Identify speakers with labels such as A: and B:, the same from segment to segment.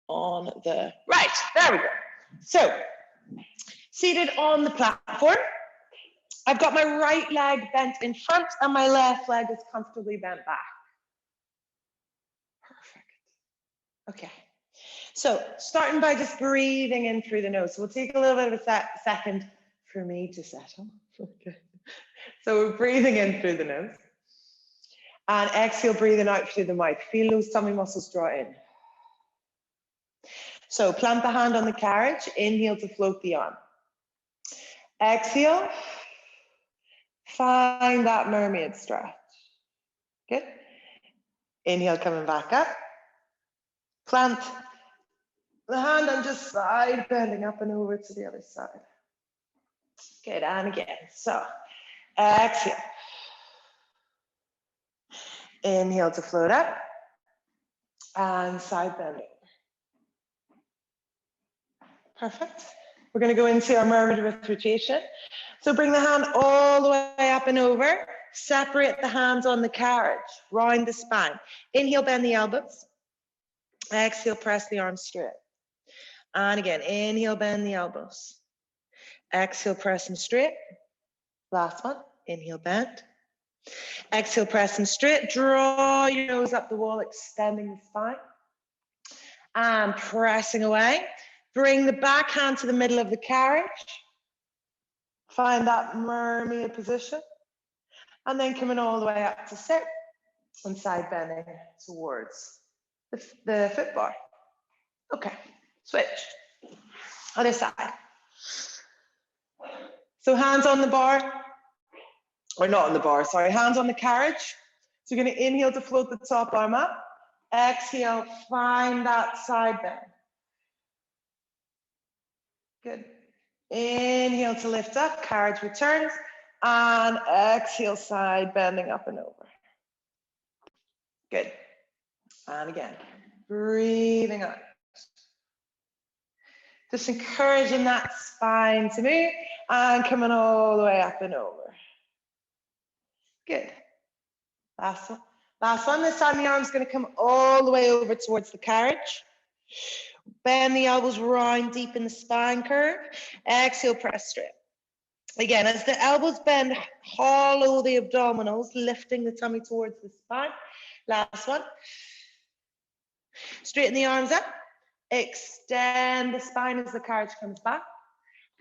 A: on the right. There we go. So, seated on the platform, I've got my right leg bent in front and my left leg is comfortably bent back. Perfect. Okay. So, starting by just breathing in through the nose. So, we'll take a little bit of a second for me to settle. Okay. So, we're breathing in through the nose. And exhale, breathing out through the mouth. Feel those tummy muscles draw in. So plant the hand on the carriage. Inhale to float the arm. Exhale. Find that mermaid stretch. Good. Inhale, coming back up. Plant the hand and just side bending up and over to the other side. Good, and again. So exhale. Inhale to float up and side bending. Perfect. We're going to go into our mermaid with rotation. So bring the hand all the way up and over. Separate the hands on the carriage. Round the spine. Inhale, bend the elbows. Exhale, press the arms straight. And again, inhale, bend the elbows. Exhale, press them straight. Last one. Inhale, bend. Exhale, press them straight. Draw your nose up the wall, extending the spine. And pressing away. Bring the back hand to the middle of the carriage. Find that mermaid position. And then coming all the way up to sit and side bending towards the foot bar. Okay, switch. Other side. So hands on the bar. Or not on the bar, sorry, hands on the carriage. So you're going to inhale to float the top arm up. Exhale, find that side bend. Good. Inhale to lift up, carriage returns. And exhale, side bending up and over. Good. And again, breathing out. Just encouraging that spine to move and coming all the way up and over. Good. Last one. Last one. This time the arm's going to come all the way over towards the carriage. Bend the elbows round deep in the spine curve. Exhale, press straight. Again, as the elbows bend, hollow the abdominals, lifting the tummy towards the spine. Last one. Straighten the arms up. Extend the spine as the carriage comes back.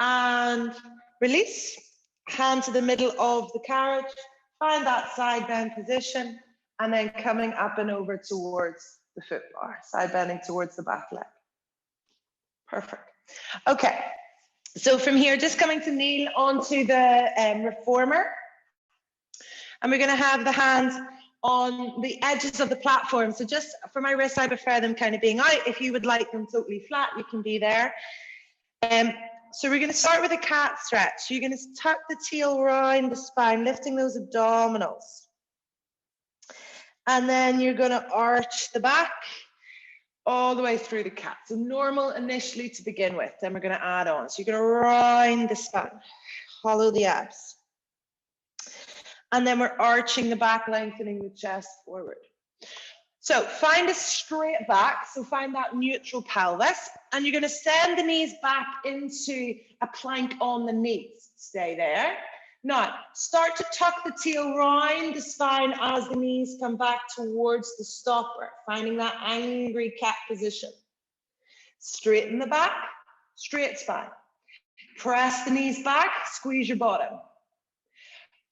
A: And release. Hand to the middle of the carriage. Find that side bend position. And then coming up and over towards the foot bar. Side bending towards the back leg. Perfect. Okay. So from here, just coming to kneel onto the reformer. And we're going to have the hands on the edges of the platform. So just for my wrists, I prefer them kind of being out. If you would like them totally flat, you can be there. So we're going to start with a cat stretch. So you're going to tuck the tail around the spine, lifting those abdominals. And then you're going to arch the back all the way through the cat. So normal initially to begin with, then we're going to add on. So you're going to round the spine, hollow the abs. And then we're arching the back, lengthening the chest forward. So find a straight back, so find that neutral pelvis, and you're going to send the knees back into a plank on the knees. Stay there. Now, start to tuck the tail round the spine as the knees come back towards the stopper, finding that angry cat position. Straighten the back, straight spine. Press the knees back, squeeze your bottom.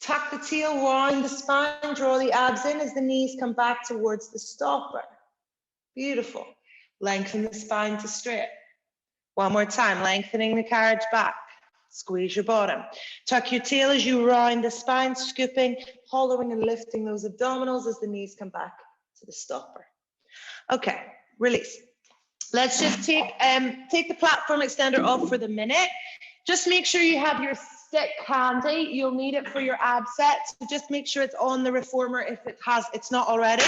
A: Tuck the tail round the spine, draw the abs in as the knees come back towards the stopper. Beautiful. Lengthen the spine to straight. One more time, lengthening the carriage back. Squeeze your bottom. Tuck your tail as you round the spine, scooping, hollowing and lifting those abdominals as the knees come back to the stopper. Okay, release. Let's just take the platform extender off for the minute. Just make sure you have your stick handy. You'll need it for your ab set. So just make sure it's on the reformer if it's not already.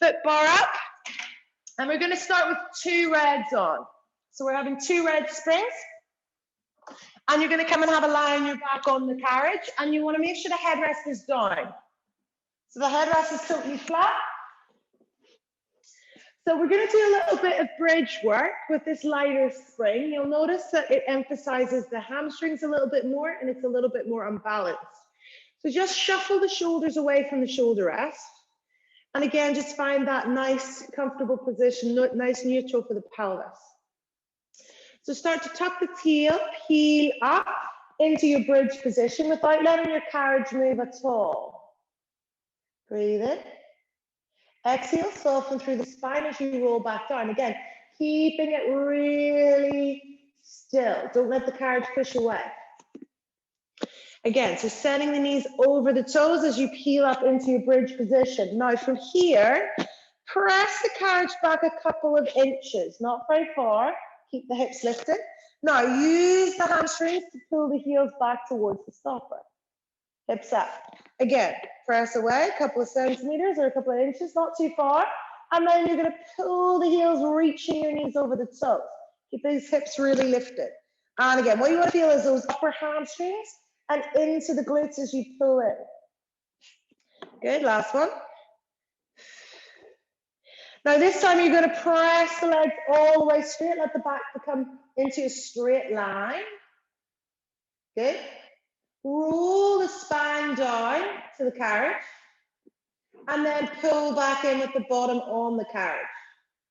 A: Foot bar up. And we're going to start with 2 reds on. So we're having 2 red springs. And you're going to come and have a lie on your back on the carriage. And you want to make sure the headrest is down. So the headrest is totally flat. So we're going to do a little bit of bridge work with this lighter spring. You'll notice that it emphasizes the hamstrings a little bit more and it's a little bit more unbalanced. So just shuffle the shoulders away from the shoulder rest. And again, just find that nice, comfortable position, nice neutral for the pelvis. So start to tuck the tail, heel up into your bridge position without letting your carriage move at all. Breathe in. Exhale, soften through the spine as you roll back down. Again, keeping it really still. Don't let the carriage push away. Again, so sending the knees over the toes as you peel up into your bridge position. Now from here, press the carriage back a couple of inches, not very far. Keep the hips lifted. Now use the hamstrings to pull the heels back towards the stopper. Hips up. Again, press away a couple of centimeters or a couple of inches, not too far. And then you're going to pull the heels, reaching your knees over the toes. Keep these hips really lifted. And again, what you want to feel is those upper hamstrings and into the glutes as you pull in. Good, last one. Now this time you're going to press the legs all the way straight, let the back become into a straight line. Good. Roll the spine down to the carriage and then pull back in with the bottom on the carriage.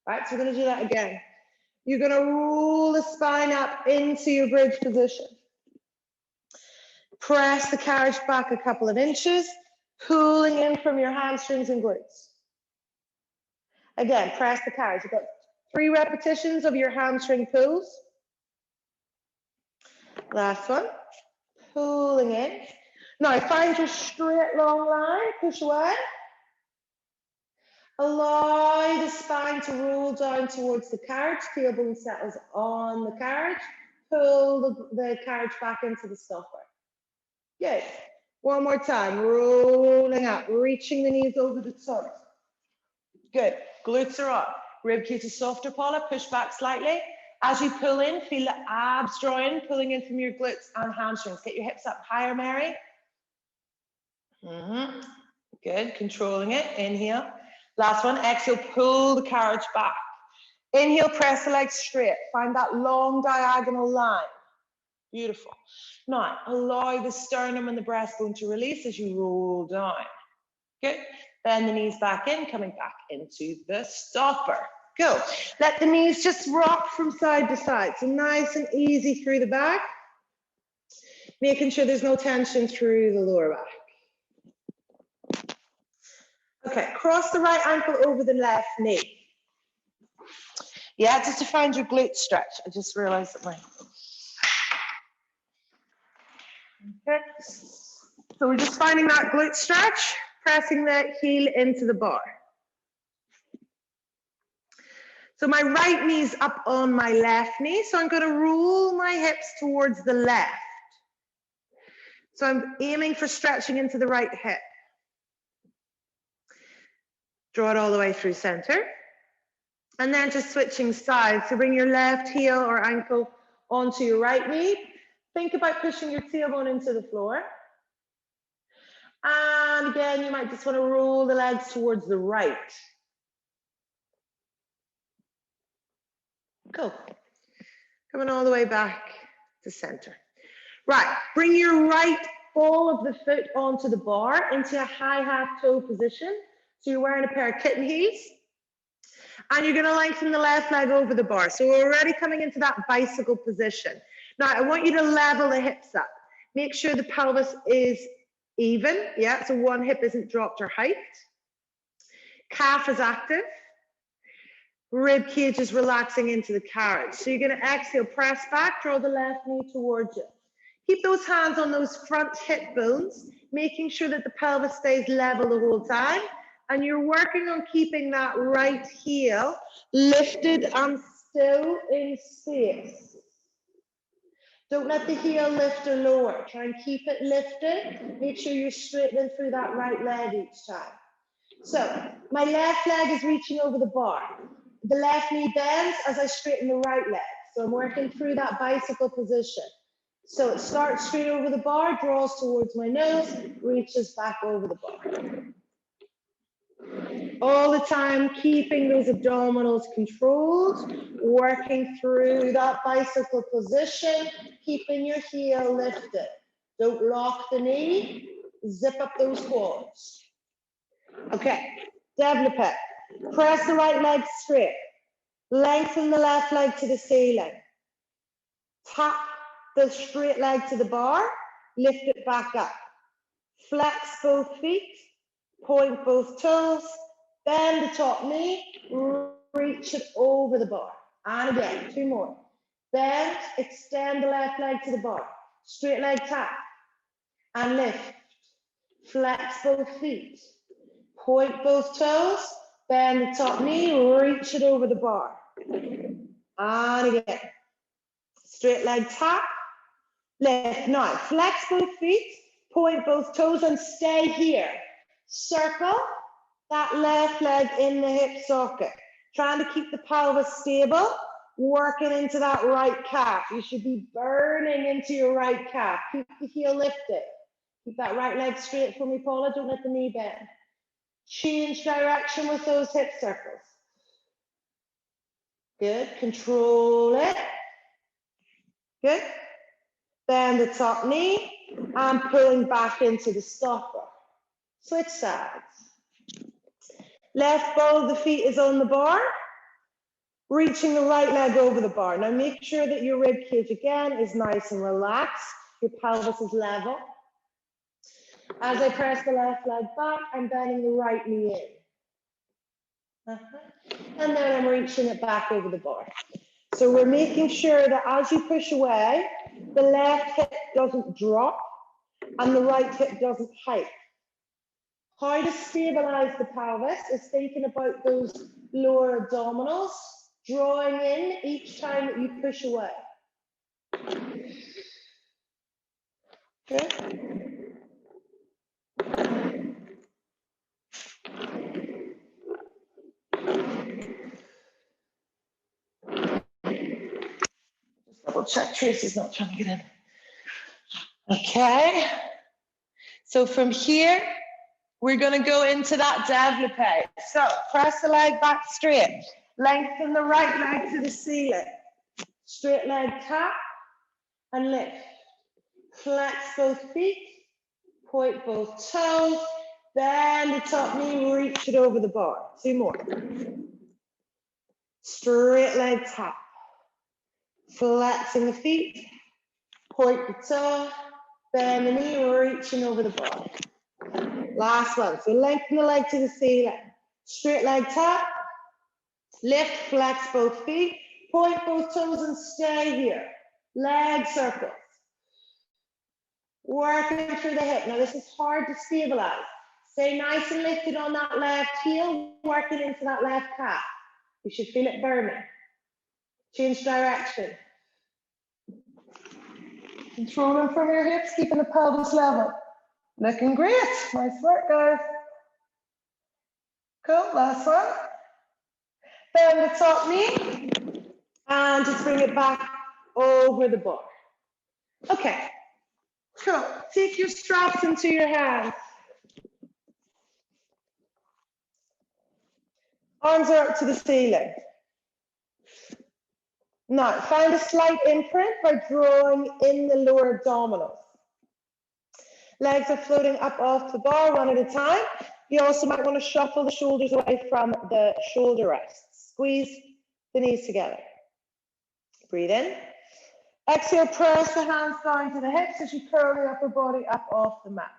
A: Right, so we're going to do that again. You're going to roll the spine up into your bridge position. Press the carriage back a couple of inches, pulling in from your hamstrings and glutes. Again, press the carriage. You've got 3 repetitions of your hamstring pulls. Last one. Pulling in. Now find your straight long line, push away. Allow the spine to roll down towards the carriage, tailbone settles on the carriage, pull the carriage back into the stopper. Good. One more time, rolling up, reaching the knees over the toes. Good, glutes are up, rib cage is softer, Paula, push back slightly. As you pull in, feel the abs draw in, pulling in from your glutes and hamstrings. Get your hips up higher, Mary. Good, controlling it, inhale. Last one, exhale, pull the carriage back. Inhale, press the legs straight. Find that long diagonal line. Beautiful. Now, allow the sternum and the breastbone to release as you roll down. Good. Bend the knees back in, coming back into the stopper. Go. Let the knees just rock from side to side. So nice and easy through the back. Making sure there's no tension through the lower back. Okay, cross the right ankle over the left knee. Yeah, just to find your glute stretch. I just realized that Okay. So we're just finding that glute stretch, pressing the heel into the bar. So my right knee's up on my left knee, so I'm going to roll my hips towards the left. So I'm aiming for stretching into the right hip. Draw it all the way through center. And then just switching sides. So bring your left heel or ankle onto your right knee. Think about pushing your tailbone into the floor. And again, you might just want to roll the legs towards the right. Cool. Coming all the way back to center. Right, bring your right ball of the foot onto the bar into a high half toe position. So you're wearing a pair of kitten heels. And you're going to lengthen the left leg over the bar. So we're already coming into that bicycle position. Now, I want you to level the hips up. Make sure the pelvis is even. Yeah, so one hip isn't dropped or hiked. Calf is active. Rib cage is relaxing into the carriage. So you're going to exhale, press back, draw the left knee towards you. Keep those hands on those front hip bones, making sure that the pelvis stays level the whole time. And you're working on keeping that right heel lifted and still in space. Don't let the heel lift or lower. Try and keep it lifted. Make sure you're straightening through that right leg each time. So my left leg is reaching over the bar. The left knee bends as I straighten the right leg. So I'm working through that bicycle position. So it starts straight over the bar, draws towards my nose, reaches back over the bar. All the time, keeping those abdominals controlled, working through that bicycle position, keeping your heel lifted. Don't lock the knee, zip up those quads. Okay, développé. Press the right leg straight. Lengthen the left leg to the ceiling. Tap the straight leg to the bar, lift it back up. Flex both feet, point both toes, bend the top knee, reach it over the bar. And again, 2 more. Bend, extend the left leg to the bar. Straight leg tap, and lift. Flex both feet, point both toes, bend the top knee, reach it over the bar. And again. Straight leg tap, lift. Now, flex both feet, point both toes, and stay here. Circle that left leg in the hip socket. Trying to keep the pelvis stable, working into that right calf. You should be burning into your right calf. Keep the heel lifted. Keep that right leg straight for me, Paula. Don't let the knee bend. Change direction with those hip circles. Good. Control it. Good. Bend the top knee and pulling back into the stopper. Switch sides. Left ball of the feet is on the bar. Reaching the right leg over the bar. Now make sure that your rib cage again is nice and relaxed. Your pelvis is level. As I press the left leg back, I'm bending the right knee in. And then I'm reaching it back over the bar. So we're making sure that as you push away, the left hip doesn't drop and the right hip doesn't hike. How to stabilize the pelvis is thinking about those lower abdominals, drawing in each time that you push away. Good. Double check Tracy's not trying to get in. Okay. So from here, we're going to go into that développé. So press the leg back straight. Lengthen the right leg to the ceiling. Straight leg tap and lift. Flex both feet. Point both toes. Bend the top knee, reach it over the bar. 2 more. Straight leg tap. Flexing the feet, point the toe, bend the knee, reaching over the bar. Last one. So lengthen the leg to the ceiling. Straight leg tap, lift, flex both feet, point both toes and stay here. Leg circles. Working through the hip. Now this is hard to stabilize. Stay nice and lifted on that left heel, working into that left calf. You should feel it burning. Change direction. Controlling from your hips, keeping the pelvis level. Looking great. Nice work, guys. Cool. Last one. Bend the top knee and just bring it back over the bar. Okay. Cool. Take your straps into your hands. Arms are up to the ceiling. Now, find a slight imprint by drawing in the lower abdominals. Legs are floating up off the bar one at a time. You also might want to shuffle the shoulders away from the shoulder rests. Squeeze the knees together. Breathe in. Exhale, press the hands down to the hips as you curl the upper body up off the mat.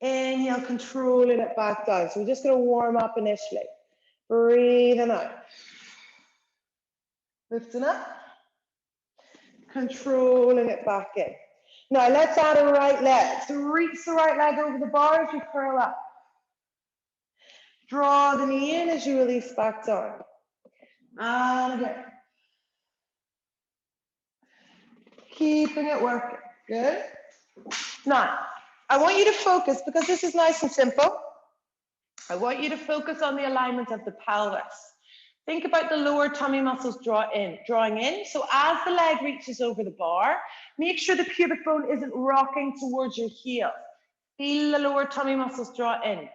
A: Inhale, controlling it back down. So we're just going to warm up initially. Breathing out. Lifting up. Controlling it back in. Now let's add a right leg. So reach the right leg over the bar as you curl up. Draw the knee in as you release back down. And again. Keeping it working. Good. Now, I want you to focus, because this is nice and simple, I want you to focus on the alignment of the pelvis. Think about the lower tummy muscles drawing in. So as the leg reaches over the bar, make sure the pubic bone isn't rocking towards your heel. Feel the lower tummy muscles draw in.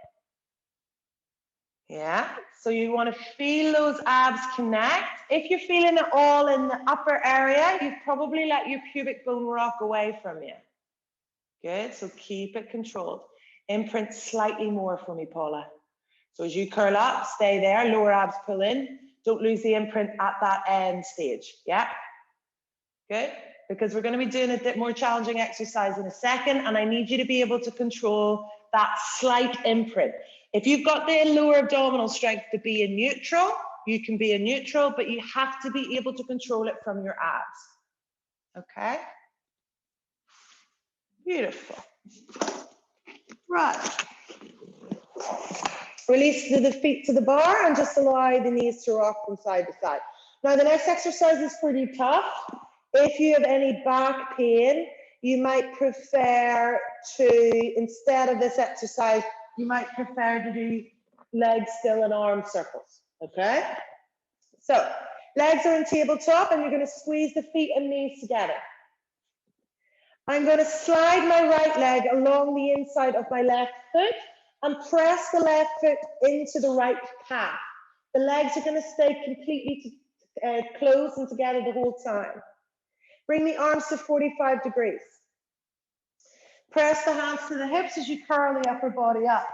A: Yeah, so you want to feel those abs connect. If you're feeling it all in the upper area, you've probably let your pubic bone rock away from you. Good, so keep it controlled. Imprint slightly more for me, Paula. So as you curl up, stay there, lower abs pull in. Don't lose the imprint at that end stage, yeah? Good, because we're going to be doing a bit more challenging exercise in a second, and I need you to be able to control that slight imprint. If you've got the lower abdominal strength to be in neutral, you can be in neutral, but you have to be able to control it from your abs. Okay? Beautiful. Right. Release the feet to the bar and just allow the knees to rock from side to side. Now, the next exercise is pretty tough. If you have any back pain, you might prefer to, instead of this exercise, you might prefer to do legs still and arm circles, okay? So, legs are in tabletop and you're going to squeeze the feet and knees together. I'm going to slide my right leg along the inside of my left foot and press the left foot into the right calf. The legs are going to stay completely closed and together the whole time. Bring the arms to 45 degrees. Press the hands to the hips as you curl the upper body up.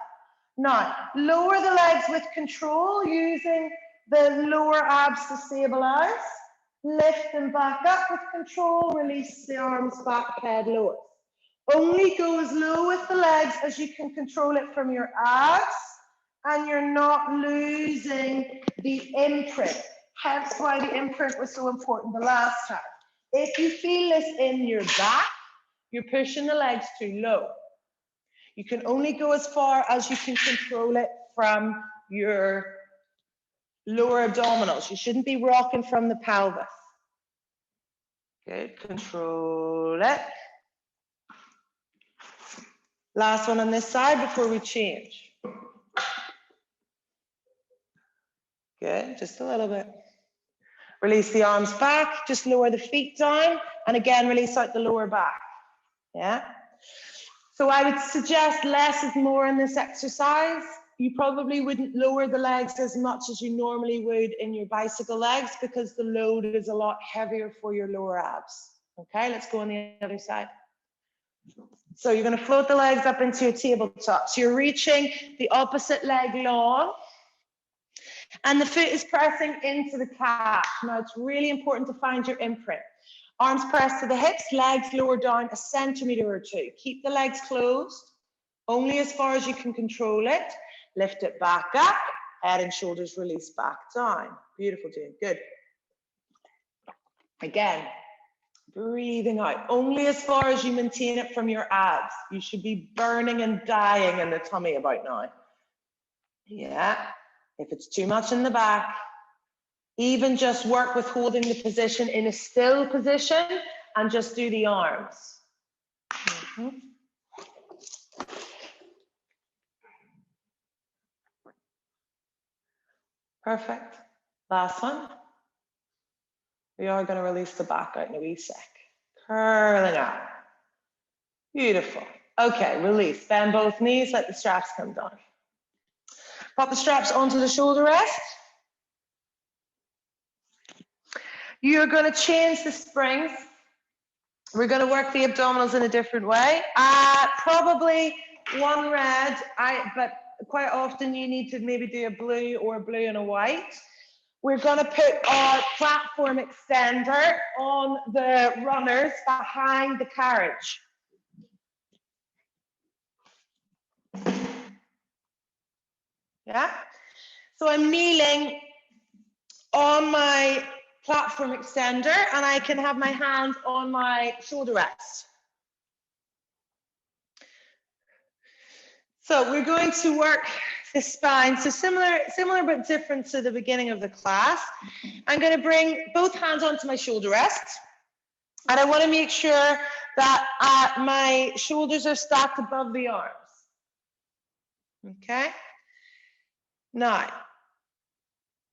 A: Now, lower the legs with control using the lower abs to stabilize. Lift them back up with control. Release the arms back, head lower. Only go as low with the legs as you can control it from your abs, and you're not losing the imprint. Hence why the imprint was so important the last time. If you feel this in your back, you're pushing the legs too low. You can only go as far as you can control it from your lower abdominals. You shouldn't be rocking from the pelvis. Good, control it. Last one on this side before we change. Good, just a little bit. Release the arms back, just lower the feet down, and again, release out the lower back. Yeah? So I would suggest less is more in this exercise. You probably wouldn't lower the legs as much as you normally would in your bicycle legs because the load is a lot heavier for your lower abs. Okay, let's go on the other side. So you're going to float the legs up into your tabletop. So you're reaching the opposite leg long. And the foot is pressing into the calf. Now, it's really important to find your imprint. Arms pressed to the hips, legs lower down a centimeter or two. Keep the legs closed, only as far as you can control it. Lift it back up, head and shoulders release back down. Beautiful, Jane, good. Again, breathing out, only as far as you maintain it from your abs. You should be burning and dying in the tummy about now. Yeah. If it's too much in the back, even just work with holding the position in a still position and just do the arms. Perfect. Last one. We are going to release the back out in a wee sec. Curling out. Beautiful. Okay, release. Bend both knees, let the straps come down. Pop the straps onto the shoulder rest. You're going to change the springs. We're going to work the abdominals in a different way. Probably one red, but quite often you need to maybe do a blue or a blue and a white. We're going to put our platform extender on the runners behind the carriage. Yeah? So I'm kneeling on my platform extender and I can have my hands on my shoulder rest. So we're going to work the spine. So similar but different to the beginning of the class. I'm going to bring both hands onto my shoulder rest. And I want to make sure that my shoulders are stacked above the arms. Okay? Now,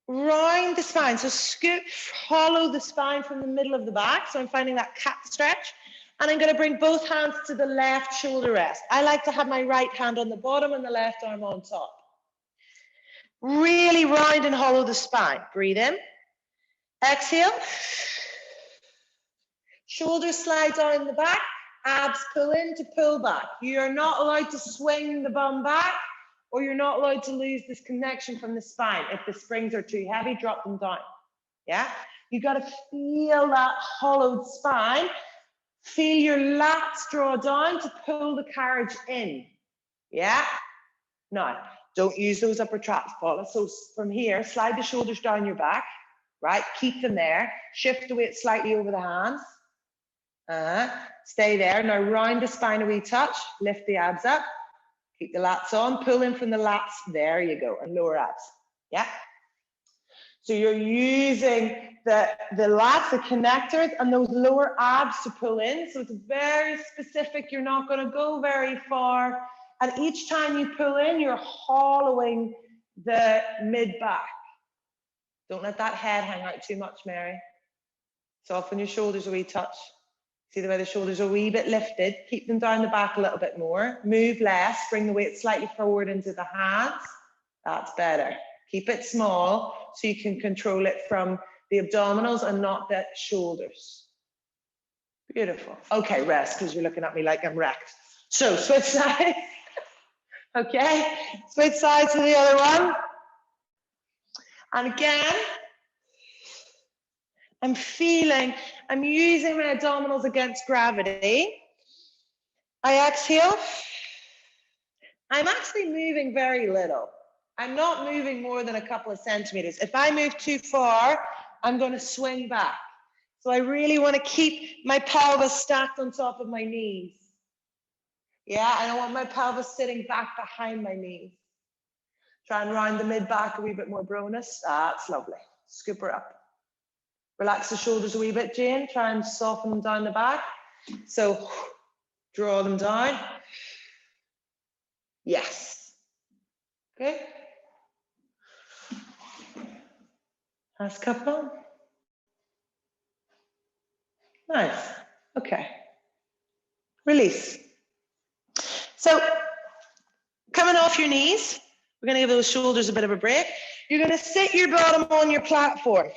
A: round the spine. So scoop, hollow the spine from the middle of the back. So I'm finding that cat stretch. And I'm going to bring both hands to the left shoulder rest. I like to have my right hand on the bottom and the left arm on top. Really round and hollow the spine. Breathe in. Exhale. Shoulders slide down the back. Abs pull in to pull back. You're not allowed to swing the bum back, or you're not allowed to lose this connection from the spine. If the springs are too heavy, drop them down. Yeah? You got to feel that hollowed spine. Feel your lats draw down to pull the carriage in. Yeah? Now, don't use those upper traps, Paula. So from here, slide the shoulders down your back, right? Keep them there. Shift the weight slightly over the hands. Stay there. Now round the spine a wee touch. Lift the abs up. Keep the lats on. Pull in from the lats. There you go. And lower abs. Yeah? So you're using the lats, the connectors, and those lower abs to pull in. So it's very specific. You're not going to go very far. And each time you pull in, you're hollowing the mid-back. Don't let that head hang out too much, Mary. Soften your shoulders a wee touch. See the way the shoulders are a wee bit lifted. Keep them down the back a little bit more. Move less. Bring the weight slightly forward into the hands. That's better. Keep it small so you can control it from the abdominals and not the shoulders. Beautiful. Okay, rest, because you're looking at me like I'm wrecked. So switch sides. Okay, switch sides to the other one. And again, I'm using my abdominals against gravity. I exhale. I'm actually moving very little. I'm not moving more than a couple of centimeters. If I move too far, I'm going to swing back. So I really want to keep my pelvis stacked on top of my knees. Yeah, I don't want my pelvis sitting back behind my knees. Try and round the mid-back a wee bit more, Bronus. That's lovely. Scoop her up. Relax the shoulders a wee bit, Jane. Try and soften them down the back. So draw them down. Yes. Okay. Last couple. Nice. Okay. Release. So coming off your knees, we're going to give those shoulders a bit of a break. You're going to sit your bottom on your platform.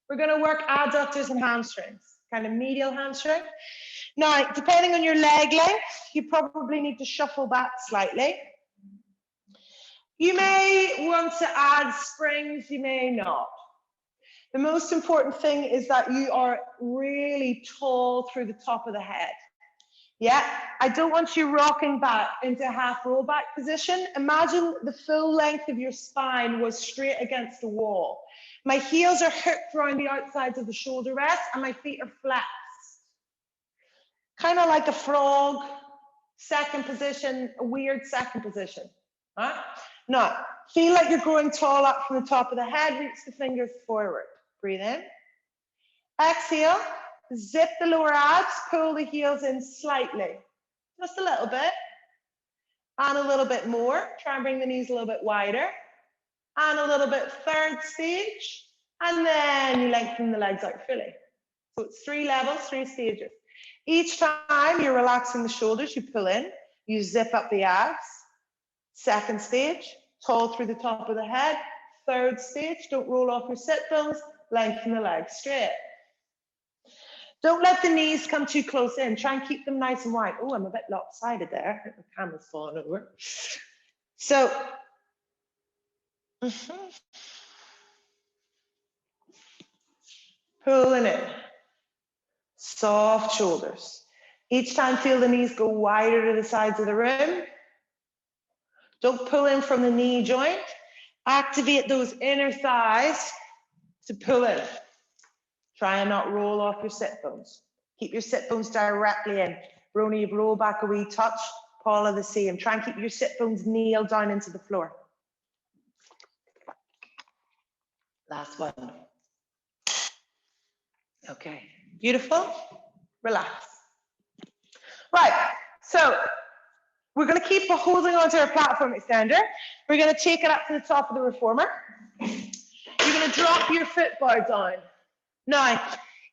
A: We're going to work adductors and hamstrings, kind of medial hamstring. Now, depending on your leg length, you probably need to shuffle back slightly. You may want to add springs, you may not. The most important thing is that you are really tall through the top of the head. Yeah, I don't want you rocking back into a half roll back position. Imagine the full length of your spine was straight against the wall. My heels are hooked around the outsides of the shoulder rest and my feet are flexed. Kind of like a frog, second position, a weird second position. Right? Now, feel like you're growing tall up from the top of the head, reach the fingers forward. Breathe in. Exhale. Zip the lower abs, pull the heels in slightly, just a little bit, and a little bit more. Try and bring the knees a little bit wider, and a little bit third stage, and then you lengthen the legs out fully. So it's 3 levels, 3 stages. Each time you're relaxing the shoulders, you pull in, you zip up the abs. Second stage, tall through the top of the head. Third stage, don't roll off your sit bones, lengthen the legs straight. Don't let the knees come too close in. Try and keep them nice and wide. Oh, I'm a bit lopsided there. I think the camera's falling over. So, pulling in. Soft shoulders. Each time feel the knees go wider to the sides of the room. Don't pull in from the knee joint. Activate those inner thighs to pull in. Try and not roll off your sit bones. Keep your sit bones directly in. Rona, you roll back a wee touch. Paula, the same. Try and keep your sit bones nailed down into the floor. Last one. Okay, beautiful. Relax. Right, so we're going to keep holding onto our platform extender. We're going to take it up to the top of the reformer. You're going to drop your foot bar down. Now,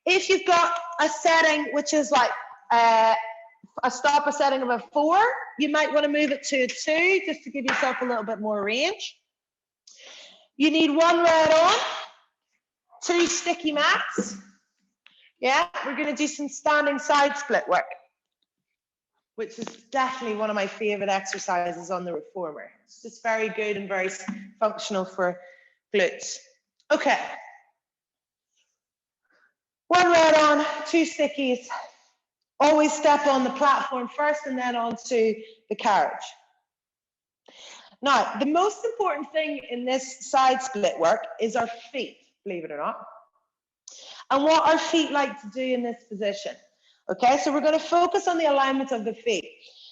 A: if you've got a setting which is like a setting of a 4, you might want to move it to a 2 just to give yourself a little bit more range. You need one red on, 2 sticky mats. Yeah, we're going to do some standing side split work, which is definitely one of my favorite exercises on the Reformer. It's just very good and very functional for glutes. Okay. One red on, 2 stickies. Always step on the platform first and then onto the carriage. Now, the most important thing in this side split work is our feet, believe it or not, and what our feet like to do in this position. Okay, so we're going to focus on the alignment of the feet.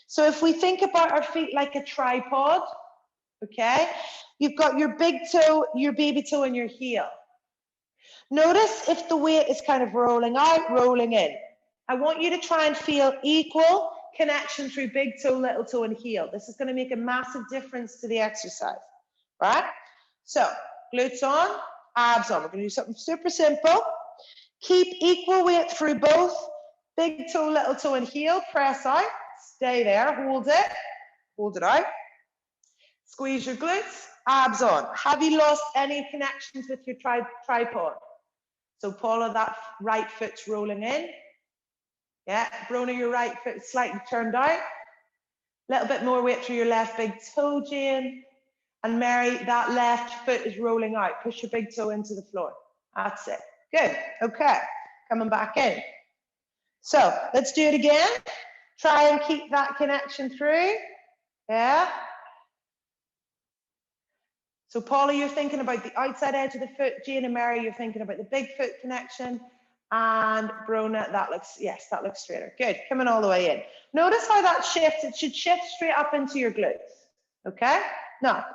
A: So if we think about our feet like a tripod, okay, you've got your big toe, your baby toe, and your heel. Notice if the weight is kind of rolling out, rolling in. I want you to try and feel equal connection through big toe, little toe, and heel. This is going to make a massive difference to the exercise, right? So glutes on, abs on. We're going to do something super simple. Keep equal weight through both big toe, little toe, and heel. Press out. Stay there. Hold it out. Squeeze your glutes. Abs on. Have you lost any connections with your tripod? So Paula, that right foot's rolling in. Yeah, Brona, your right foot slightly turned out. A little bit more weight through your left big toe, Jane. And Mary, that left foot is rolling out. Push your big toe into the floor. That's it. Good. Okay. Coming back in. So let's do it again. Try and keep that connection through. Yeah. So Paula, you're thinking about the outside edge of the foot. Jane and Mary, you're thinking about the big foot connection. And Brona, that looks straighter. Good, coming all the way in. Notice how that shifts. It should shift straight up into your glutes. Okay? Now,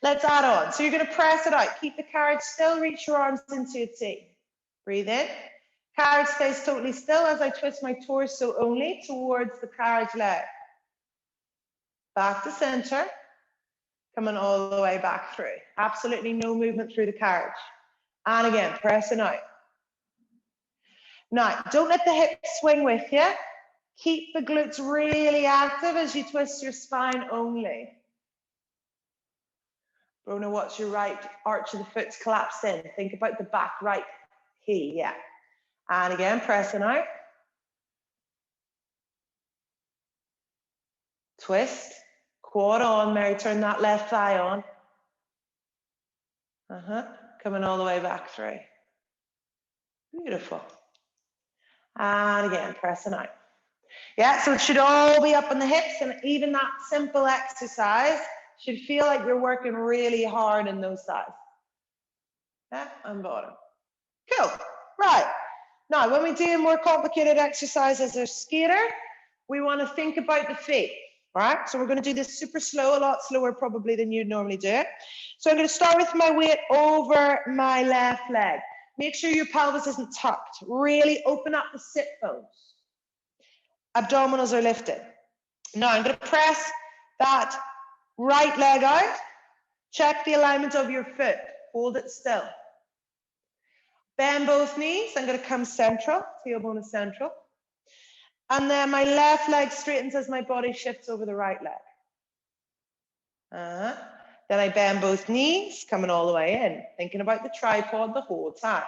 A: let's add on. So you're going to press it out. Keep the carriage still. Reach your arms into a T. Breathe in. Carriage stays totally still as I twist my torso only towards the carriage leg. Back to center. Coming all the way back through. Absolutely no movement through the carriage. And again, pressing out. Now, don't let the hips swing with you. Keep the glutes really active as you twist your spine only. Brona, watch your right arch of the foot collapse in. Think about the back right heel, yeah. And again, pressing out. Twist. Quad on, Mary, turn that left thigh on. Coming all the way back through. Beautiful. And again, pressing out. Yeah, so it should all be up on the hips, and even that simple exercise should feel like you're working really hard in those thighs. Yeah, and bottom. Cool. Right. Now, when we do more complicated exercises as a skater, we want to think about the feet. Right, so we're going to do this super slow, a lot slower probably than you'd normally do it. So I'm going to start with my weight over my left leg. Make sure your pelvis isn't tucked. Really open up the sit bones. Abdominals are lifted. Now I'm going to press that right leg out. Check the alignment of your foot. Hold it still. Bend both knees. I'm going to come central. Tailbone is central. And then my left leg straightens as my body shifts over the right leg. Then I bend both knees, coming all the way in, thinking about the tripod the whole time.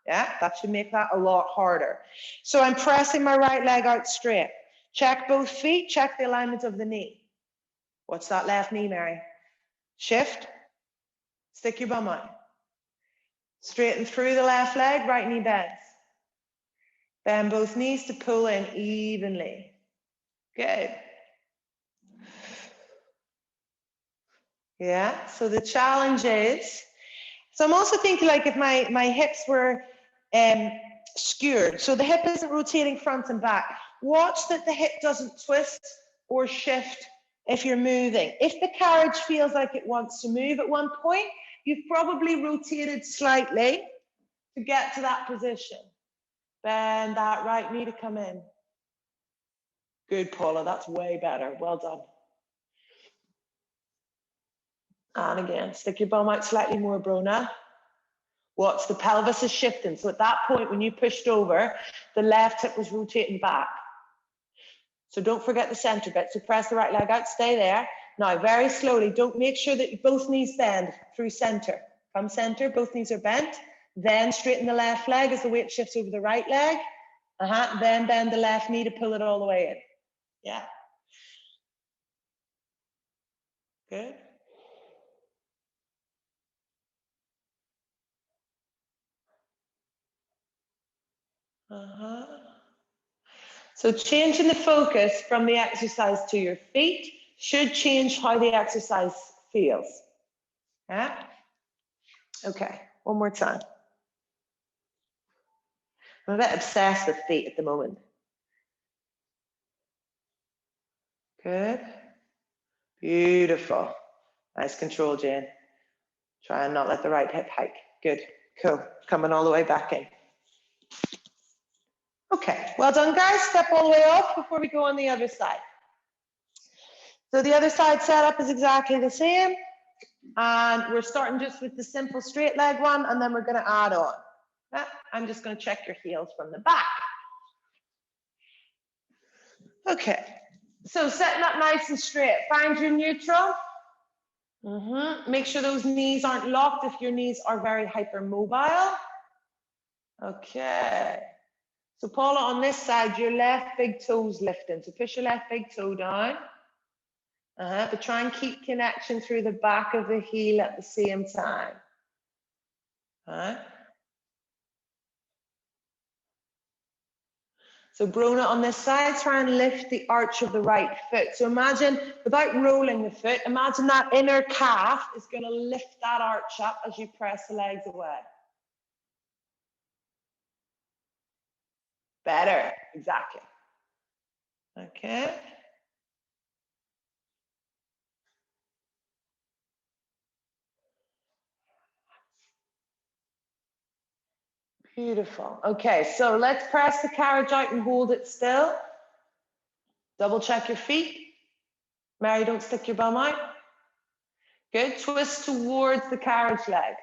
A: Yeah, that should make that a lot harder. So I'm pressing my right leg out straight. Check both feet, check the alignment of the knee. What's that left knee, Mary? Shift, stick your bum out. Straighten through the left leg, right knee bends. Bend both knees to pull in evenly. Good. Yeah, so the challenge is, so I'm also thinking like if my hips were skewered, so the hip isn't rotating front and back. Watch that the hip doesn't twist or shift if you're moving. If the carriage feels like it wants to move at one point, you've probably rotated slightly to get to that position. Bend that right knee to come in. Good, Paula, that's way better. Well done. And again, stick your bum out slightly more, Brona. Watch, the pelvis is shifting. So at that point, when you pushed over, the left hip was rotating back. So don't forget the center bit. So press the right leg out, stay there. Now, very slowly, don't make sure that both knees bend through center. From center, both knees are bent. Then straighten the left leg as the weight shifts over the right leg. Then bend the left knee to pull it all the way in. Yeah. Good. So changing the focus from the exercise to your feet should change how the exercise feels. Yeah? Okay, one more time. I'm a bit obsessed with feet at the moment. Good. Beautiful. Nice control, Jane. Try and not let the right hip hike. Good. Cool. Coming all the way back in. Okay, well done, guys. Step all the way off before we go on the other side. So the other side setup is exactly the same. And we're starting just with the simple straight leg one, and then we're going to add on. I'm just going to check your heels from the back. Okay, so setting up nice and straight. Find your neutral. Make sure those knees aren't locked if your knees are very hypermobile. Okay. So Paula, on this side, your left big toe's lifting. So push your left big toe down. But try and keep connection through the back of the heel at the same time. So Brona, on this side, try and lift the arch of the right foot. So imagine, without rolling the foot, imagine that inner calf is going to lift that arch up as you press the legs away. Better, exactly. Okay. Beautiful. Okay, so let's press the carriage out and hold it still. Double check your feet. Mary, don't stick your bum out. Good. Twist towards the carriage leg.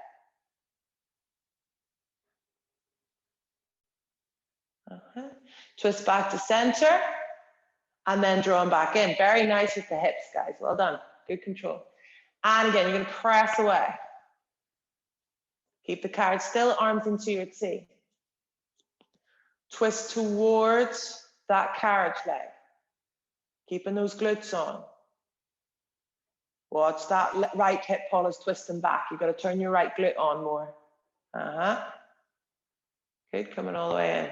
A: Twist back to center. And then draw them back in. Very nice with the hips, guys. Well done. Good control. And again, you're going to press away. Keep the carriage still, arms into your T. Twist towards that carriage leg. Keeping those glutes on. Watch that right hip, Paula's twisting back. You've got to turn your right glute on more. Good, coming all the way in.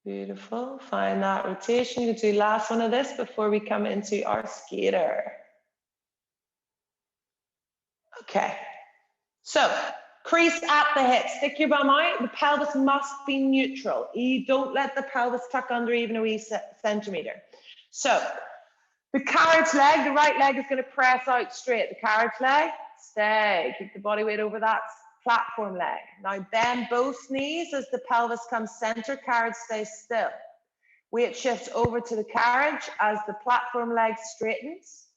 A: Beautiful. Find that rotation. You can do last one of this before we come into our skater. Okay. So crease at the hips. Stick your bum out. The pelvis must be neutral. You don't let the pelvis tuck under even a wee centimeter. So the carriage leg, the right leg is going to press out straight. The carriage leg, stay. Keep the body weight over that platform leg. Now bend both knees as the pelvis comes center, carriage stays still. Weight shifts over to the carriage as the platform leg straightens.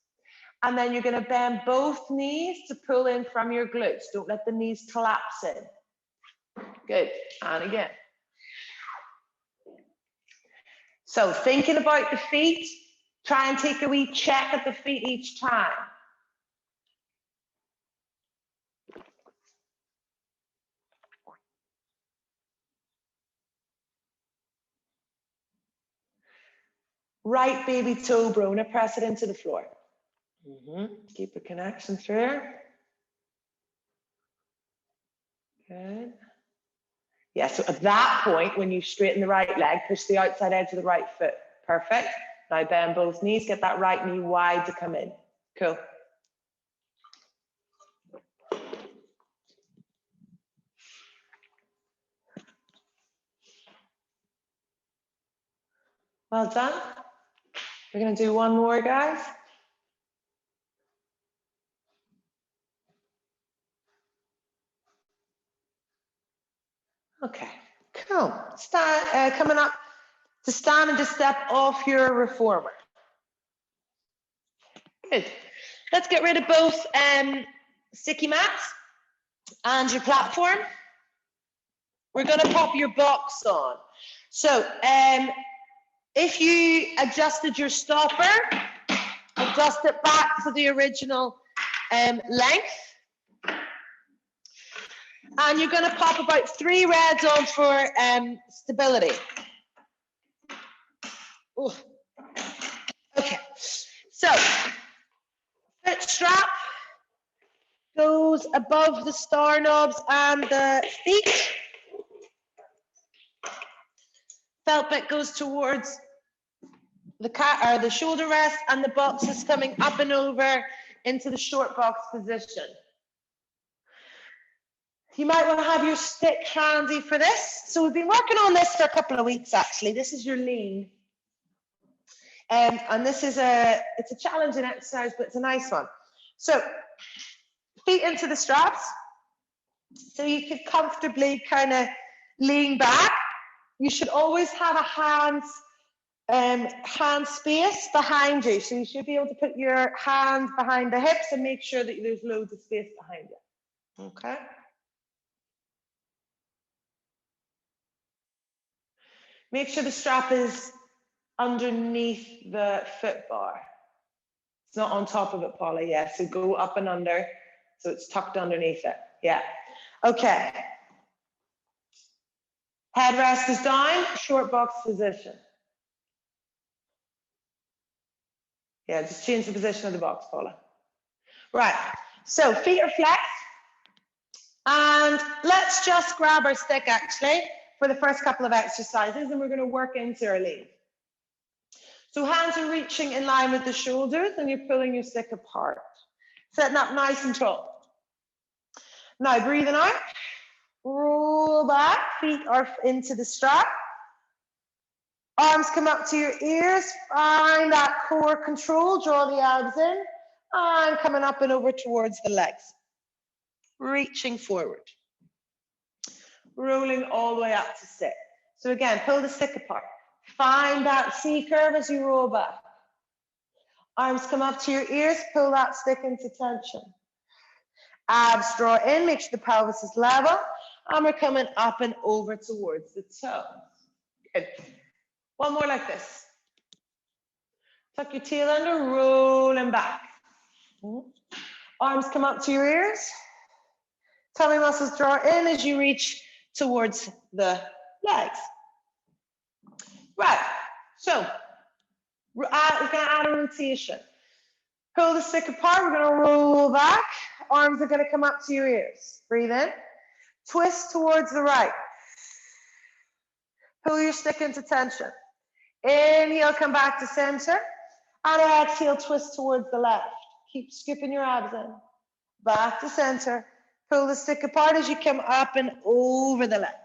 A: And then you're going to bend both knees to pull in from your glutes. Don't let the knees collapse in. Good. And again. So thinking about the feet, try and take a wee check at the feet each time. Right baby toe, Brona, press it into the floor. Keep a connection through. Good. Yeah, so at that point, when you straighten the right leg, push the outside edge of the right foot. Perfect. Now bend both knees, get that right knee wide to come in. Cool. Well done. We're going to do one more, guys. Okay, cool. Coming up to stand and just step off your reformer. Good. Let's get rid of both sticky mats and your platform. We're going to pop your box on. So if you adjusted your stopper, adjust it back to the original length. And you're going to pop about 3 reds on for stability. Ooh. Okay, so foot strap goes above the star knobs and the feet. Felt bit goes towards the shoulder rest, and the box is coming up and over into the short box position. You might want to have your stick handy for this. So we've been working on this for a couple of weeks actually. This is your lean. And this is it's a challenging exercise, but it's a nice one. So feet into the straps. So you can comfortably kind of lean back. You should always have a hand space behind you. So you should be able to put your hand behind the hips and make sure that there's loads of space behind you. Okay. Make sure the strap is underneath the foot bar. It's not on top of it, Paula. Yeah, so go up and under. So it's tucked underneath it. Yeah. Okay. Headrest is down, short box position. Yeah, just change the position of the box, Paula. Right, so feet are flexed. And let's just grab our stick actually for the first couple of exercises, and we're going to work into our lean. So hands are reaching in line with the shoulders and you're pulling your stick apart. Setting up nice and tall. Now breathing out, roll back, feet are into the strap. Arms come up to your ears, find that core control, draw the abs in, and coming up and over towards the legs. Reaching forward. Rolling all the way up to sit. So again, pull the stick apart. Find that C curve as you roll back. Arms come up to your ears, pull that stick into tension. Abs draw in, make sure the pelvis is level, and we're coming up and over towards the toes. Good. One more like this. Tuck your tail under, rolling back. Arms come up to your ears. Tummy muscles draw in as you reach towards the legs. Right, so we're going to add a rotation. Pull the stick apart, we're going to roll back. Arms are going to come up to your ears. Breathe in. Twist towards the right. Pull your stick into tension. Inhale, come back to center. And exhale, twist towards the left. Keep scooping your abs in. Back to center. Pull the stick apart as you come up and over the legs.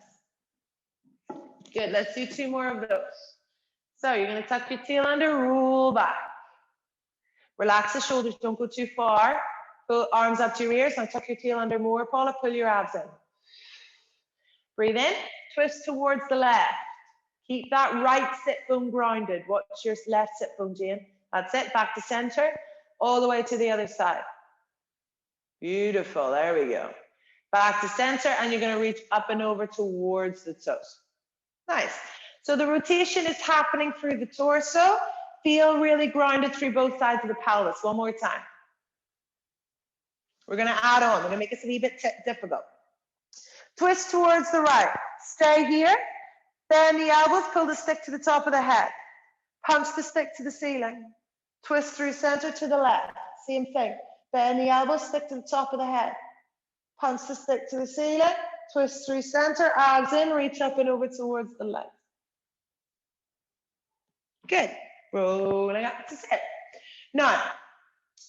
A: Good, let's do 2 more of those. So you're going to tuck your tail under, roll back. Relax the shoulders, don't go too far. Pull arms up to your ears, now tuck your tail under more, Paula, pull your abs in. Breathe in, twist towards the left. Keep that right sit bone grounded. Watch your left sit bone, Jane. That's it, back to center, all the way to the other side. Beautiful, there we go. Back to center, and you're going to reach up and over towards the toes. Nice. So the rotation is happening through the torso. Feel really grounded through both sides of the pelvis. One more time. We're going to add on. We're going to make this a wee bit difficult. Twist towards the right. Stay here. Bend the elbows. Pull the stick to the top of the head. Punch the stick to the ceiling. Twist through center to the left. Same thing. Bend the elbows. Stick to the top of the head. Punch the stick to the ceiling. Twist through center. Abs in. Reach up and over towards the legs. Good. Rolling up to sit. Now,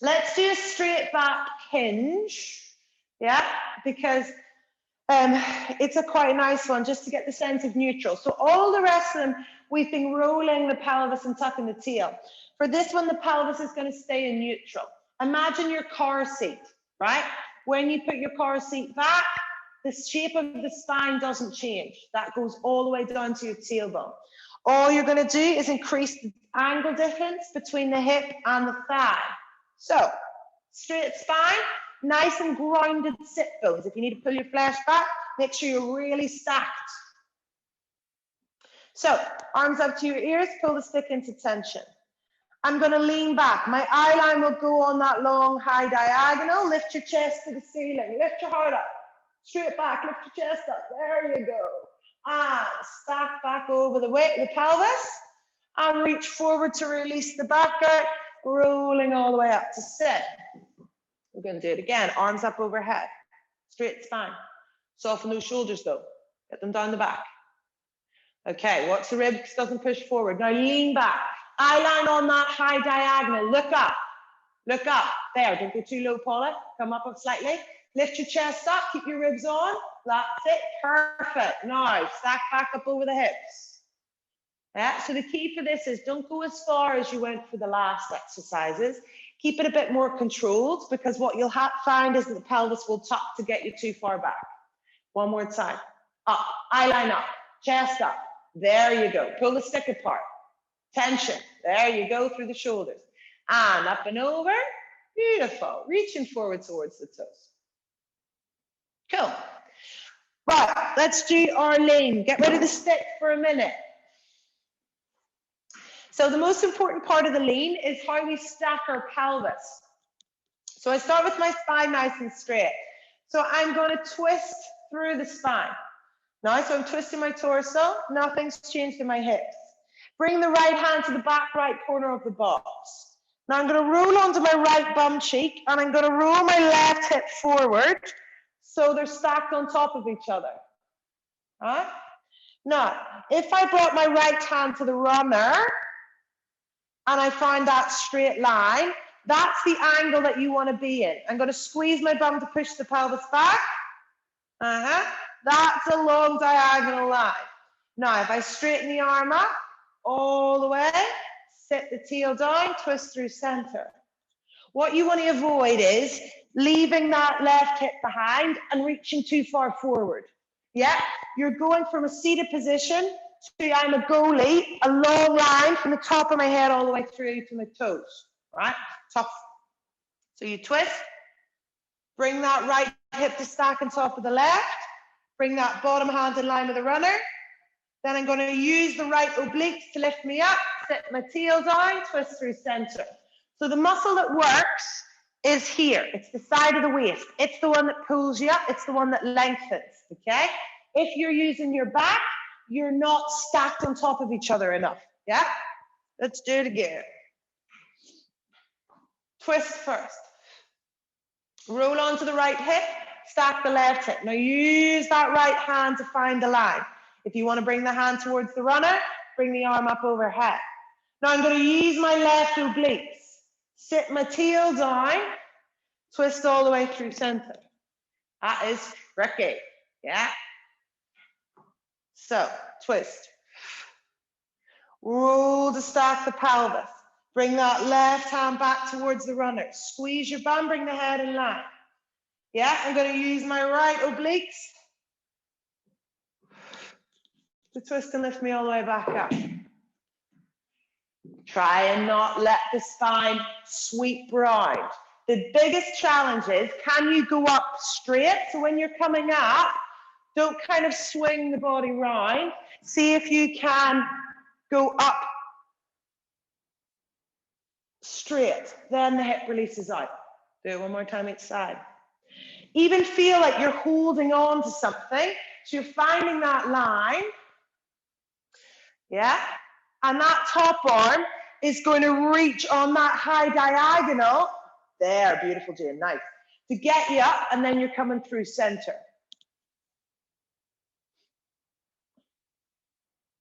A: let's do a straight back hinge. Yeah, because it's a quite nice one just to get the sense of neutral. So all the rest of them, we've been rolling the pelvis and tucking the tail. For this one, the pelvis is going to stay in neutral. Imagine your car seat, right? When you put your car seat back, the shape of the spine doesn't change. That goes all the way down to your tailbone. All you're going to do is increase the angle difference between the hip and the thigh. So, straight spine, nice and grounded sit bones. If you need to pull your flesh back, make sure you're really stacked. So arms up to your ears, pull the stick into tension. I'm going to lean back. My eye line will go on that long high diagonal. Lift your chest to the ceiling. Lift your heart up. Straight back. Lift your chest up. There you go. And stack back over the weight of the pelvis. And reach forward to release the back out. Rolling all the way up to sit. We're going to do it again. Arms up overhead. Straight spine. Soften those shoulders though. Get them down the back. Okay, watch the ribs doesn't push forward. Now lean back. Eye line on that high diagonal. Look up. Look up. There, don't go too low, Paula. Come up slightly. Lift your chest up. Keep your ribs on. That's it. Perfect. Now, stack back up over the hips. Yeah, so the key for this is don't go as far as you went for the last exercises. Keep it a bit more controlled because what you'll find is that the pelvis will tuck to get you too far back. One more time. Up. Eye line up. Chest up. There you go. Pull the stick apart. Tension. There you go through the shoulders. And up and over. Beautiful. Reaching forward towards the toes. Cool. Right, let's do our lean. Get rid of the stick for a minute. So the most important part of the lean is how we stack our pelvis. So I start with my spine nice and straight. So I'm going to twist through the spine. Now, so I'm twisting my torso. Nothing's changed in my hips. Bring the right hand to the back right corner of the box. Now I'm going to roll onto my right bum cheek and I'm going to roll my left hip forward so they're stacked on top of each other. All right? Now, if I brought my right hand to the runner and I find that straight line, that's the angle that you want to be in. I'm going to squeeze my bum to push the pelvis back. That's a long diagonal line. Now, if I straighten the arm up all the way, sit the tail down, twist through center. What you want to avoid is leaving that left hip behind and reaching too far forward. Yeah, you're going from a seated position to I'm a goalie, a long line from the top of my head all the way through to my toes. Right? Tough. So you twist, bring that right hip to stack on top of the left, bring that bottom hand in line with the runner. Then I'm going to use the right obliques to lift me up, sit my tail down, twist through center. So the muscle that works is here. It's the side of the waist. It's the one that pulls you up. It's the one that lengthens, okay? If you're using your back, you're not stacked on top of each other enough, yeah? Let's do it again. Twist first. Roll onto the right hip, stack the left hip. Now use that right hand to find the line. If you want to bring the hand towards the runner, bring the arm up overhead. Now I'm going to use my left obliques. Sit my tail down, twist all the way through center. That is tricky, yeah? So, twist. Roll to stack the pelvis. Bring that left hand back towards the runner. Squeeze your bum, bring the head in line. Yeah, I'm going to use my right obliques to twist and lift me all the way back up. Try and not let the spine sweep round. The biggest challenge is, can you go up straight? So when you're coming up, don't kind of swing the body round. See if you can go up straight. Then the hip releases out. Do it one more time each side. Even feel like you're holding on to something. So you're finding that line. Yeah? And that top arm is going to reach on that high diagonal. There, beautiful, Jane, nice. To get you up, and then you're coming through center.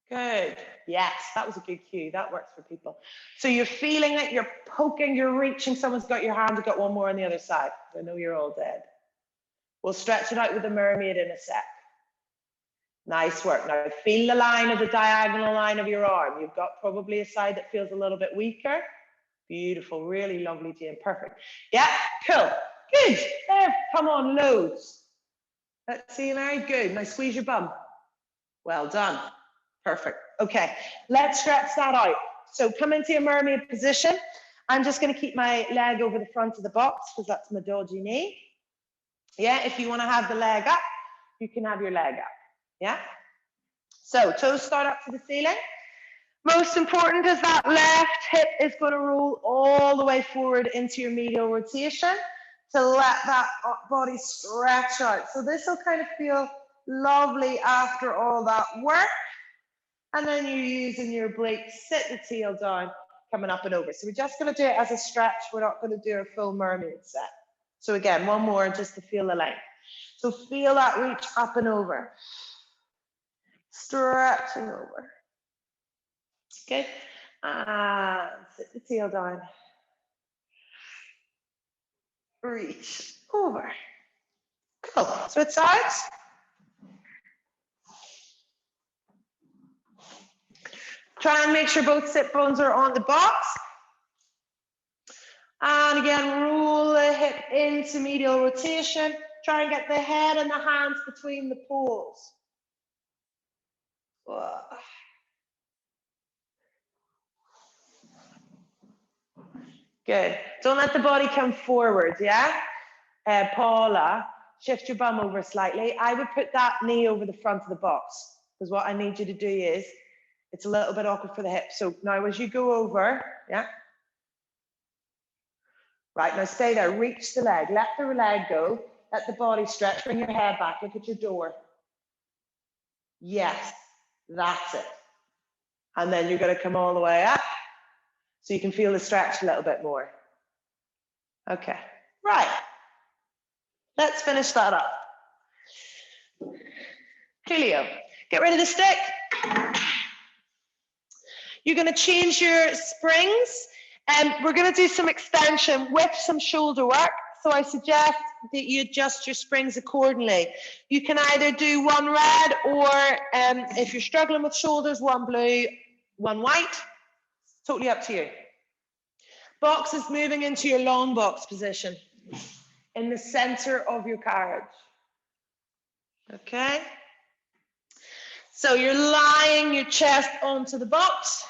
A: Good. Yes, that was a good cue. That works for people. So you're feeling it, you're poking, you're reaching. Someone's got your hand, you've got one more on the other side. I know you're all dead. We'll stretch it out with the mermaid in a sec. Nice work. Now feel the line of the diagonal line of your arm. You've got probably a side that feels a little bit weaker. Beautiful, really lovely, Jane. Perfect. Yeah, cool. Good. There, come on, loads. Let's see, very good. Now squeeze your bum. Well done. Perfect. Okay, let's stretch that out. So come into a mermaid position. I'm just going to keep my leg over the front of the box because that's my dodgy knee. Yeah, if you want to have the leg up, you can have your leg up. Yeah? So toes start up to the ceiling. Most important is that left hip is going to roll all the way forward into your medial rotation to let that body stretch out. So this will kind of feel lovely after all that work. And then you're using your obliques, sit the tail down, coming up and over. So we're just going to do it as a stretch. We're not going to do a full mermaid set. So again, one more just to feel the length. So feel that reach up and over. Stretching over. Good. And sit the tail down. Reach over. Cool. Switch sides. Try and make sure both sit bones are on the box. And again, roll the hip into medial rotation. Try and get the head and the hands between the poles. Whoa. Good. Don't let the body come forward, yeah? Paula, shift your bum over slightly. I would put that knee over the front of the box, because what I need you to do is, it's a little bit awkward for the hips. So now as you go over, yeah? Right, now stay there. Reach the leg. Let the leg go. Let the body stretch. Bring your head back. Look at your door. Yes, that's it. And then you're going to come all the way up so you can feel the stretch a little bit more. Okay, right. Let's finish that up. Julio, get rid of the stick. You're going to change your springs, and we're going to do some extension with some shoulder work. So I suggest that you adjust your springs accordingly. You can either do one red, or if you're struggling with shoulders, one blue, one white. Totally up to you. Box is moving into your long box position in the center of your carriage. Okay? So you're lying your chest onto the box.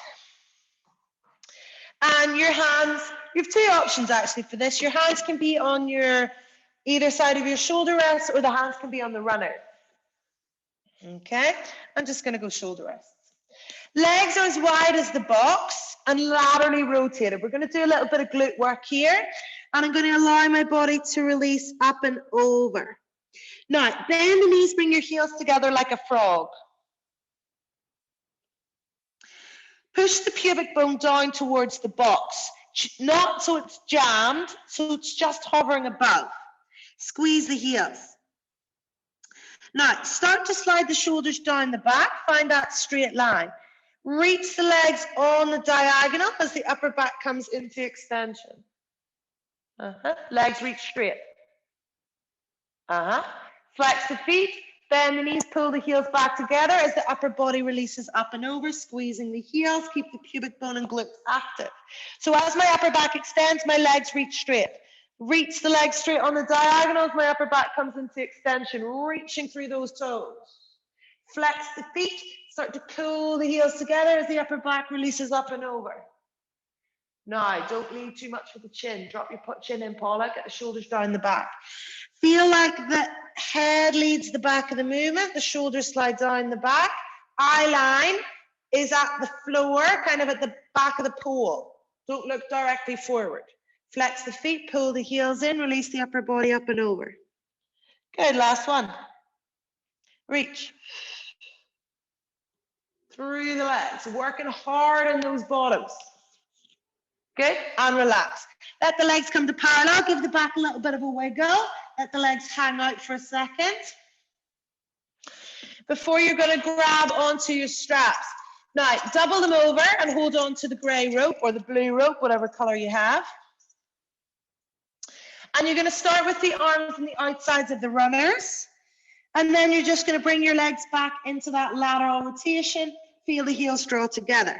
A: And your hands, you have two options actually for this. Your hands can be on your either side of your shoulder rest, or the hands can be on the runner. Okay? I'm just going to go shoulder rests. Legs are as wide as the box and laterally rotated. We're going to do a little bit of glute work here. And I'm going to allow my body to release up and over. Now, bend the knees, bring your heels together like a frog. Push the pubic bone down towards the box. Not so it's jammed, so it's just hovering above. Squeeze the heels. Now, start to slide the shoulders down the back. Find that straight line. Reach the legs on the diagonal as the upper back comes into extension. Legs reach straight. Flex the feet, bend the knees, pull the heels back together as the upper body releases up and over, squeezing the heels, keep the pubic bone and glutes active. So as my upper back extends, my legs reach straight. Reach the legs straight on the diagonals, my upper back comes into extension, reaching through those toes. Flex the feet, start to pull the heels together as the upper back releases up and over. Now, don't lean too much with the chin. Drop your chin in, Paula. Get the shoulders down the back. Feel like the head leads the back of the movement. The shoulders slide down the back. Eye line is at the floor, kind of at the back of the pole. Don't look directly forward. Flex the feet, pull the heels in, release the upper body up and over. Good, last one. Reach. Through the legs, working hard on those bottoms. Good, and relax. Let the legs come to parallel, give the back a little bit of a wiggle. Let the legs hang out for a second. Before you're going to grab onto your straps. Now, double them over and hold on to the gray rope or the blue rope, whatever color you have. And you're going to start with the arms and the outsides of the runners. And then you're just going to bring your legs back into that lateral rotation. Feel the heels draw together.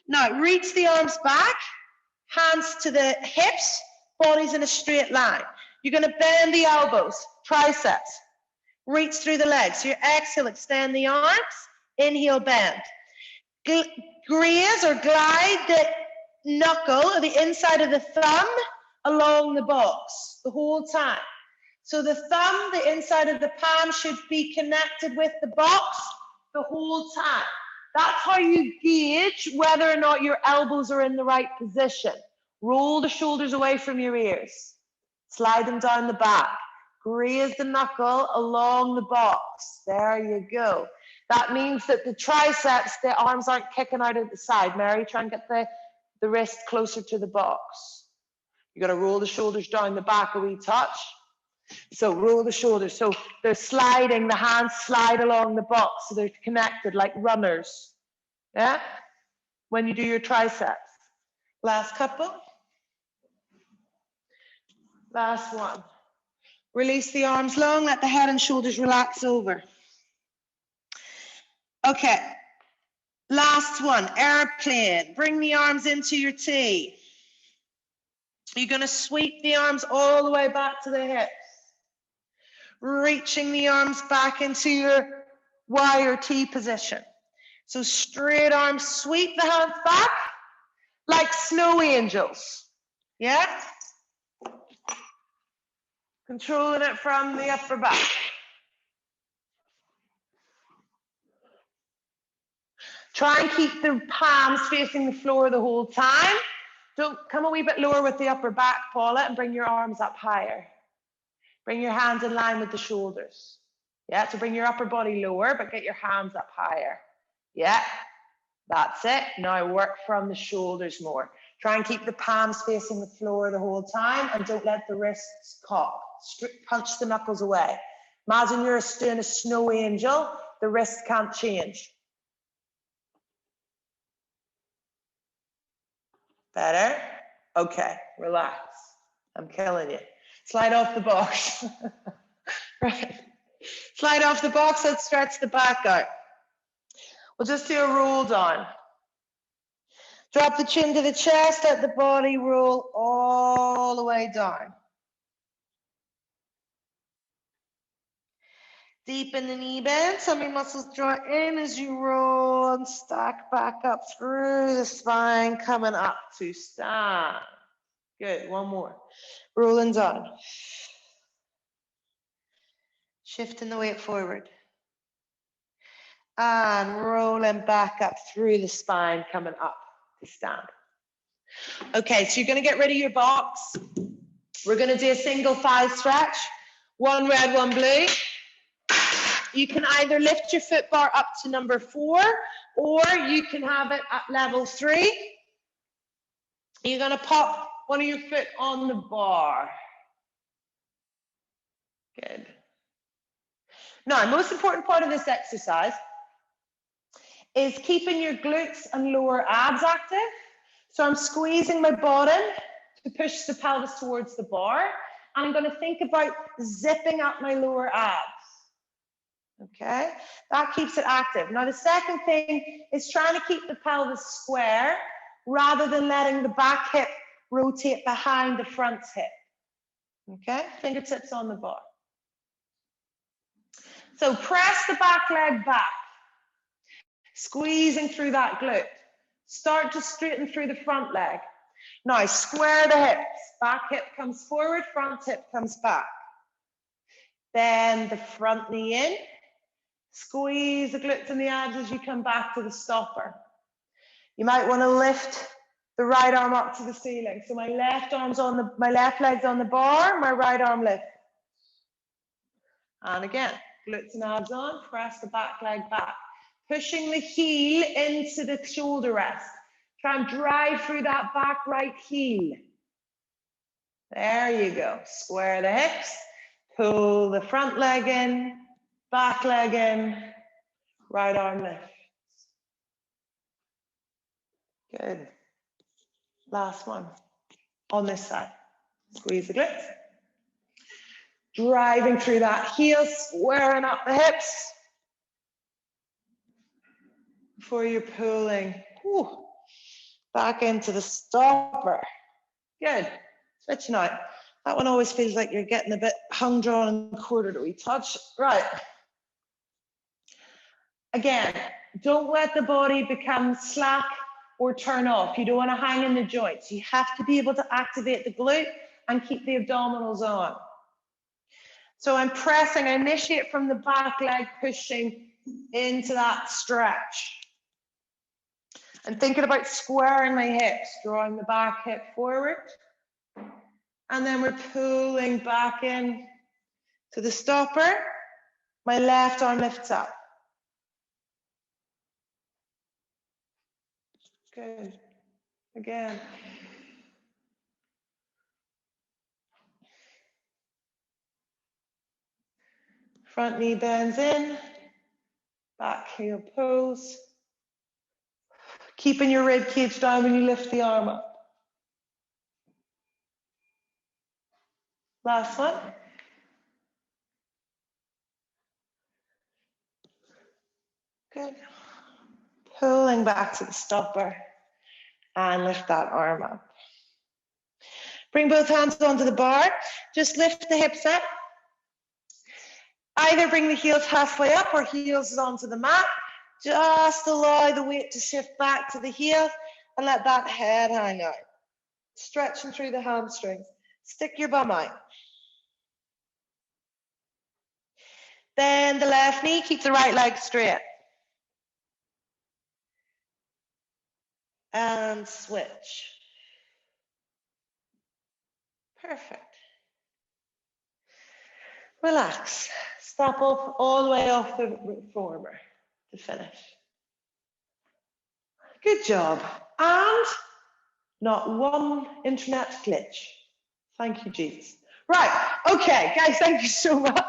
A: Now, reach the arms back, hands to the hips, bodies in a straight line. You're going to bend the elbows, triceps. Reach through the legs. So your exhale, extend the arms. Inhale, bend. Graze or glide the knuckle or the inside of the thumb along the box the whole time. So the thumb, the inside of the palm should be connected with the box the whole time. That's how you gauge whether or not your elbows are in the right position. Roll the shoulders away from your ears. Slide them down the back. Graze the knuckle along the box. There you go. That means that the triceps, the arms aren't kicking out at the side. Mary, try and get the wrist closer to the box. You got to roll the shoulders down the back a wee touch. So roll the shoulders. So they're sliding, the hands slide along the box. So they're connected like runners. Yeah? When you do your triceps. Last couple. Last one. Release the arms long, let the head and shoulders relax over. Okay. Last one, airplane. Bring the arms into your T. You're going to sweep the arms all the way back to the hips. Reaching the arms back into your Y or T position. So straight arms, sweep the hands back like snow angels. Yeah? Controlling it from the upper back. Try and keep the palms facing the floor the whole time. Don't come a wee bit lower with the upper back, Paula, and bring your arms up higher. Bring your hands in line with the shoulders. Yeah, so bring your upper body lower, but get your hands up higher. Yeah, that's it. Now work from the shoulders more. Try and keep the palms facing the floor the whole time and don't let the wrists cock. Punch the knuckles away. Imagine you're doing a snow angel. The wrist can't change. Better? Okay, relax. I'm killing you. Slide off the box. Right. Slide off the box and stretch the back out. We'll just do a roll down. Drop the chin to the chest, let the body roll all the way down. Deepen the knee bend, tummy muscles draw in as you roll and stack back up through the spine, coming up to stand. Good, one more. Rolling down. Shifting the weight forward. And rolling back up through the spine, coming up to stand. Okay, so you're going to get rid of your box. We're going to do a single thigh stretch. One red, one blue. You can either lift your foot bar up to number 4, or you can have it at level 3. You're going to pop one of your foot on the bar. Good. Now, most important part of this exercise is keeping your glutes and lower abs active. So I'm squeezing my bottom to push the pelvis towards the bar. And I'm going to think about zipping up my lower abs. Okay, that keeps it active. Now, the second thing is trying to keep the pelvis square rather than letting the back hip rotate behind the front hip. Okay, fingertips on the bar. So press the back leg back, squeezing through that glute. Start to straighten through the front leg. Now, square the hips. Back hip comes forward, front hip comes back. Then the front knee in. Squeeze the glutes and the abs as you come back to the stopper. You might want to lift the right arm up to the ceiling. So my left leg's on the bar, my right arm lifts. And again, glutes and abs on, press the back leg back. Pushing the heel into the shoulder rest. Try and drive through that back right heel. There you go. Square the hips, pull the front leg in, back leg in, right arm lifts. Good. Last one. On this side. Squeeze the glutes. Driving through that heel, squaring up the hips. Before you're pulling back into the stopper. Good. Switching out. That one always feels like you're getting a bit hung, drawn, and quartered a wee touch. Right. Again, don't let the body become slack or turn off. You don't want to hang in the joints. You have to be able to activate the glute and keep the abdominals on. So I'm pressing, I initiate from the back leg, pushing into that stretch. And thinking about squaring my hips, drawing the back hip forward. And then we're pulling back in to the stopper. My left arm lifts up. Good. Again. Front knee bends in. Back heel pulls. Keeping your rib cage down when you lift the arm up. Last one. Good. Pulling back to the stopper and lift that arm up. Bring both hands onto the bar. Just lift the hips up. Either bring the heels halfway up or heels onto the mat. Just allow the weight to shift back to the heels and let that head hang out. Stretching through the hamstrings. Stick your bum out. Then the left knee, keep the right leg straight. And switch. Perfect. Relax. Step up all the way off the reformer to finish. Good job. And not one internet glitch. Thank you, Jesus. Right, okay, guys, thank you so much.